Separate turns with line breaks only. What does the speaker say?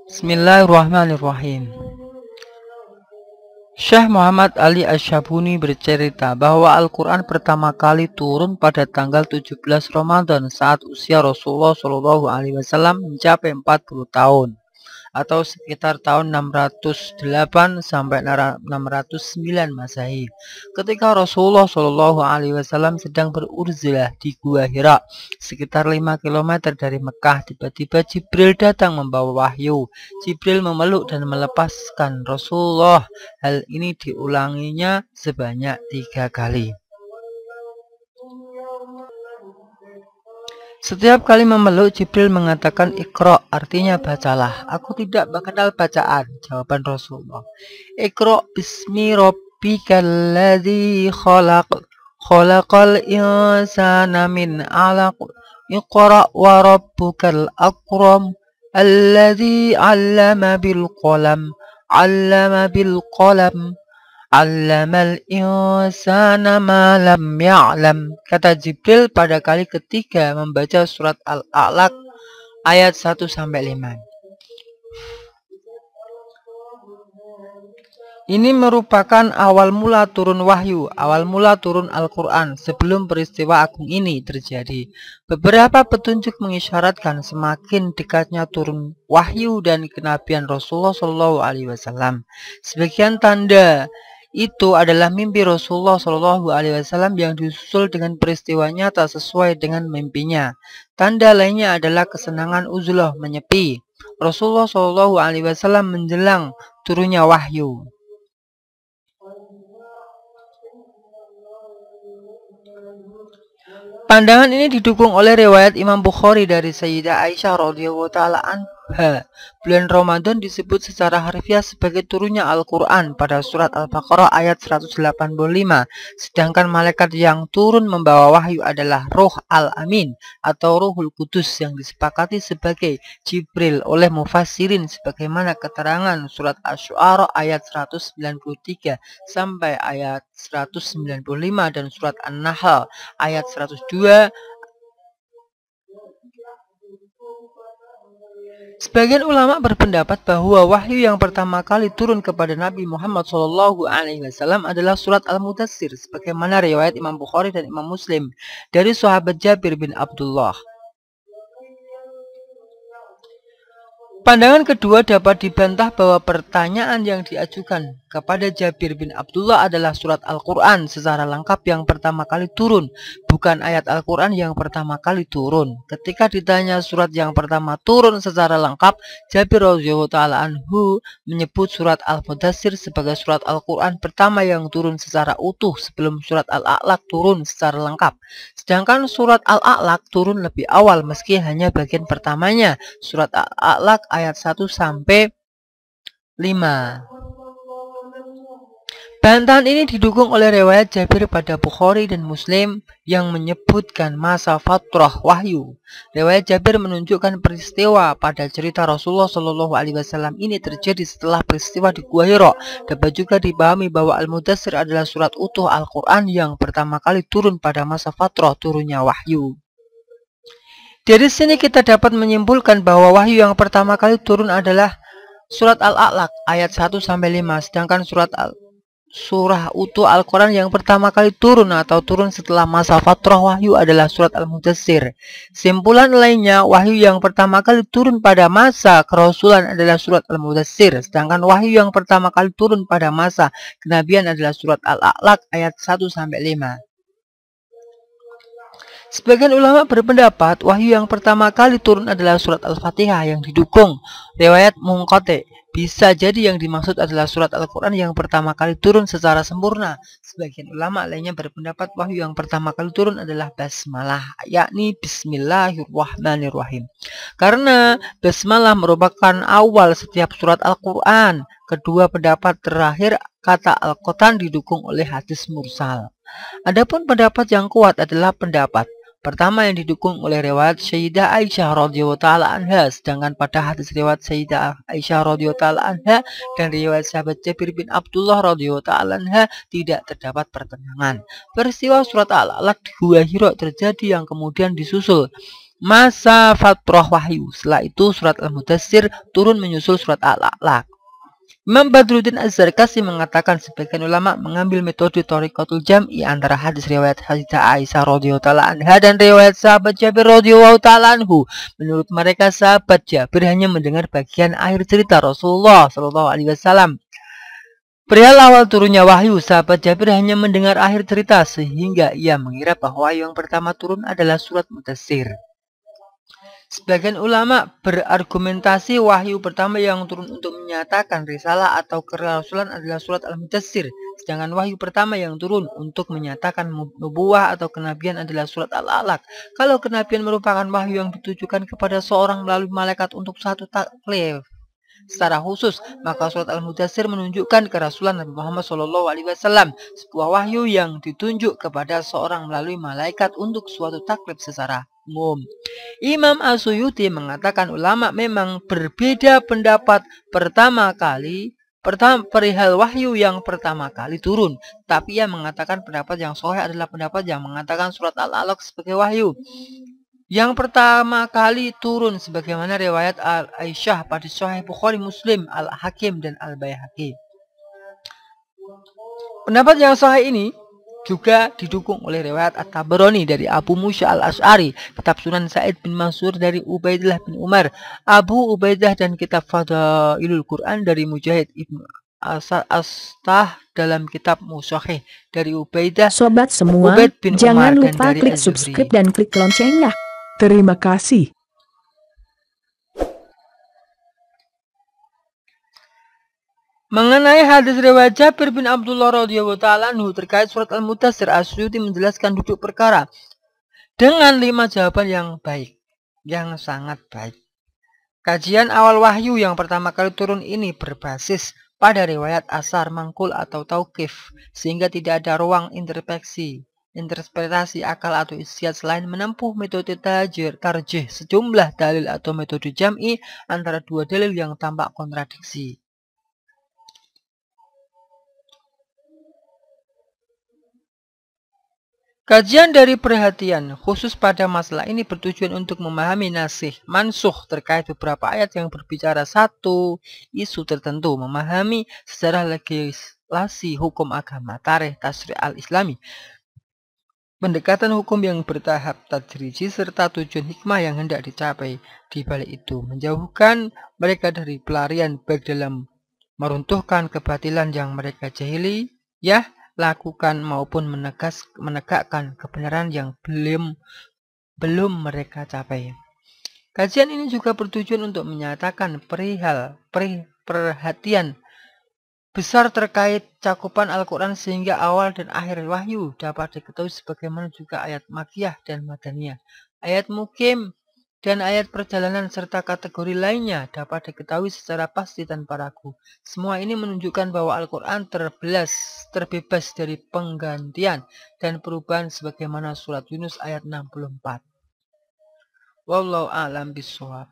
Bismillahirrahmanirrahim. Syekh Muhammad Ali Asy-Syabuni bercerita bahwa Al-Quran pertama kali turun pada tanggal 17 Ramadan saat usia Rasulullah SAW mencapai 40 tahun atau sekitar tahun 608 sampai 609 Masehi. Ketika Rasulullah SAW sedang beruzlah di Gua Hira, sekitar 5 km dari Mekah, tiba-tiba Jibril datang membawa wahyu. Jibril memeluk dan melepaskan Rasulullah. Hal ini diulanginya sebanyak 3 kali. Setiap kali memeluk, Jibril mengatakan Iqra, artinya bacalah. Aku tidak mengenal bacaan, jawaban Rasulullah. Iqra bismi rabbikal ladzi khalaq, khalaqal insana min 'alaq. Iqra wa rabbukal akram, alladzi 'allama bil qalam, 'allama bil qalam. Allamal insana ma lam ya'lam, kata Jibril pada kali ketiga membaca surat Al-A'laq ayat 1-5. Ini merupakan awal mula turun wahyu, awal mula turun Al-Quran sebelum peristiwa agung ini terjadi. Beberapa petunjuk mengisyaratkan semakin dekatnya turun wahyu dan kenabian Rasulullah SAW. Sebagian tanda itu adalah mimpi Rasulullah SAW yang disusul dengan peristiwa nyata sesuai dengan mimpinya. Tanda lainnya adalah kesenangan uzlah menyepi Rasulullah SAW menjelang turunnya wahyu. Pandangan ini didukung oleh riwayat Imam Bukhari dari Sayyidah Aisyah radhiyallahu taala anha. Bulan Ramadan disebut secara harfiah sebagai turunnya Al-Quran pada surat Al-Baqarah ayat 185. Sedangkan malaikat yang turun membawa wahyu adalah Ruh Al-Amin atau Ruhul Qudus yang disepakati sebagai Jibril oleh mufassirin sebagaimana keterangan surat Asy-Syu'ara ayat 193 sampai ayat 195 dan surat An-Nahl ayat 102. Sebagian ulama berpendapat bahwa wahyu yang pertama kali turun kepada Nabi Muhammad SAW adalah surat Al-Mudaththir, sebagaimana riwayat Imam Bukhari dan Imam Muslim dari sahabat Jabir bin Abdullah. Pandangan kedua dapat dibantah bahwa pertanyaan yang diajukan kepada Jabir bin Abdullah adalah surat Al-Quran secara lengkap yang pertama kali turun, bukan ayat Al-Quran yang pertama kali turun. Ketika ditanya surat yang pertama turun secara lengkap, Jabir radhiyallahu taala anhu menyebut surat Al-Mudaththir sebagai surat Al-Quran pertama yang turun secara utuh sebelum surat Al-A'laq turun secara lengkap. Sedangkan surat Al-A'laq turun lebih awal meski hanya bagian pertamanya, surat Al-A'laq ayat 1-5. Bantahan ini didukung oleh riwayat Jabir pada Bukhari dan Muslim yang menyebutkan masa fatrah wahyu. Riwayat Jabir menunjukkan peristiwa pada cerita Rasulullah SAW ini terjadi setelah peristiwa di Gua Hira. Dapat juga dipahami bahwa Al-Mudaththir adalah surat utuh Al-Quran yang pertama kali turun pada masa fatrah turunnya wahyu. Dari sini kita dapat menyimpulkan bahwa wahyu yang pertama kali turun adalah surat Al-A'laq ayat 1-5, sedangkan surah utuh Al-Quran yang pertama kali turun atau turun setelah masa fatrah wahyu adalah surat Al-Mudaththir. Simpulan lainnya, wahyu yang pertama kali turun pada masa kerasulan adalah surat Al-Mudaththir, sedangkan wahyu yang pertama kali turun pada masa kenabian adalah surat Al-A'laq ayat 1-5. Sebagian ulama berpendapat wahyu yang pertama kali turun adalah surat Al-Fatihah yang didukung riwayat Munqati'. Bisa jadi yang dimaksud adalah surat Al-Quran yang pertama kali turun secara sempurna. Sebagian ulama lainnya berpendapat wahyu yang pertama kali turun adalah basmalah, yakni Bismillahirrahmanirrahim. Karena basmalah merupakan awal setiap surat Al-Quran. Kedua pendapat terakhir kata Al-Quran didukung oleh hadis mursal. Adapun pendapat yang kuat adalah pendapat pertama yang didukung oleh riwayat Sayyidah Aisyah radhiyallahu taala anha, sedangkan pada hadis riwayat Sayyidah Aisyah radhiyallahu taala anha dan riwayat sahabat Jabir bin Abdullah radhiyallahu taala anha tidak terdapat pertentangan. Peristiwa surat Al-A'laq di Gua Hira terjadi yang kemudian disusul masa fatrah wahyu. Setelah itu surat Al-Mudaththir turun menyusul surat Al-A'la. Imam Badruddin Az-Zarkasi mengatakan sebagian ulama mengambil metode thariqatul jam'i antara hadis riwayat Sayyidah Aisyah radhiyallahu taala anha dan riwayat sahabat Jabir radhiyallahu taala anhu. Menurut mereka sahabat Jabir hanya mendengar bagian akhir cerita Rasulullah sallallahu alaihi wasallam. Perihal awal turunnya wahyu, sahabat Jabir hanya mendengar akhir cerita sehingga ia mengira bahwa wahyu yang pertama turun adalah surat Mudaththir. Sebagian ulama berargumentasi wahyu pertama yang turun untuk menyatakan risalah atau kerasulan adalah surat Al-Mudaththir, sedangkan wahyu pertama yang turun untuk menyatakan nubuwah atau kenabian adalah surat Al-Alaq. Kalau kenabian merupakan wahyu yang ditujukan kepada seorang melalui malaikat untuk satu taklif secara khusus, maka surat Al-Mudaththir menunjukkan kerasulan Nabi Muhammad SAW, sebuah wahyu yang ditunjuk kepada seorang melalui malaikat untuk suatu taklif secara umum. Imam As-Suyuti mengatakan ulama memang berbeda pendapat perihal wahyu yang pertama kali turun, tapi ia mengatakan pendapat yang sahih adalah pendapat yang mengatakan surat Al-Alaq sebagai wahyu yang pertama kali turun sebagaimana riwayat Aisyah pada Sahih Bukhari, Muslim, Al-Hakim dan Al-Baihaqi. Pendapat yang sahih ini juga didukung oleh riwayat At-Tabarani dari Abu Musa Al-Asy'ari, kitab Sunan Sa'id bin Mansur dari Ubaidillah bin Umar, Abu Ubaidah dan kitab Fadailul Quran dari Mujahid Ibnu Astah dalam kitab Musahih dari Ubaidah.
Sobat semua, jangan lupa klik subscribe dan klik loncengnya.
Terima kasih.
Mengenai hadis riwayat Jabir bin Abdullah radhiyallahu taala anhu terkait surat Al-Mudaththir, As-Suyuti menjelaskan duduk perkara dengan 5 jawaban yang baik, yang sangat baik. Kajian awal wahyu yang pertama kali turun ini berbasis pada riwayat asar, mangkul atau tauqif, sehingga tidak ada ruang interpretasi akal atau istiad selain menempuh metode tarjih sejumlah dalil atau metode jam'i antara dua dalil yang tampak kontradiksi. Kajian dari perhatian khusus pada masalah ini bertujuan untuk memahami nasikh mansukh terkait beberapa ayat yang berbicara satu isu tertentu, memahami sejarah legislasi hukum agama, tarikh tasyri' al-islami, pendekatan hukum yang bertahap tadriji, serta tujuan hikmah yang hendak dicapai di balik itu, menjauhkan mereka dari pelarian baik dalam meruntuhkan kebatilan yang mereka jahili, lakukan maupun menegakkan kebenaran yang belum mereka capai. Kajian ini juga bertujuan untuk menyatakan perhatian besar terkait cakupan Al-Quran sehingga awal dan akhir wahyu dapat diketahui, sebagaimana juga ayat Makkiyah dan Madaniyah, ayat Mukim dan ayat perjalanan serta kategori lainnya dapat diketahui secara pasti tanpa ragu. Semua ini menunjukkan bahwa Al-Quran terbebas dari penggantian dan perubahan sebagaimana surat Yunus ayat 64. Wallahu a'lam bishawab.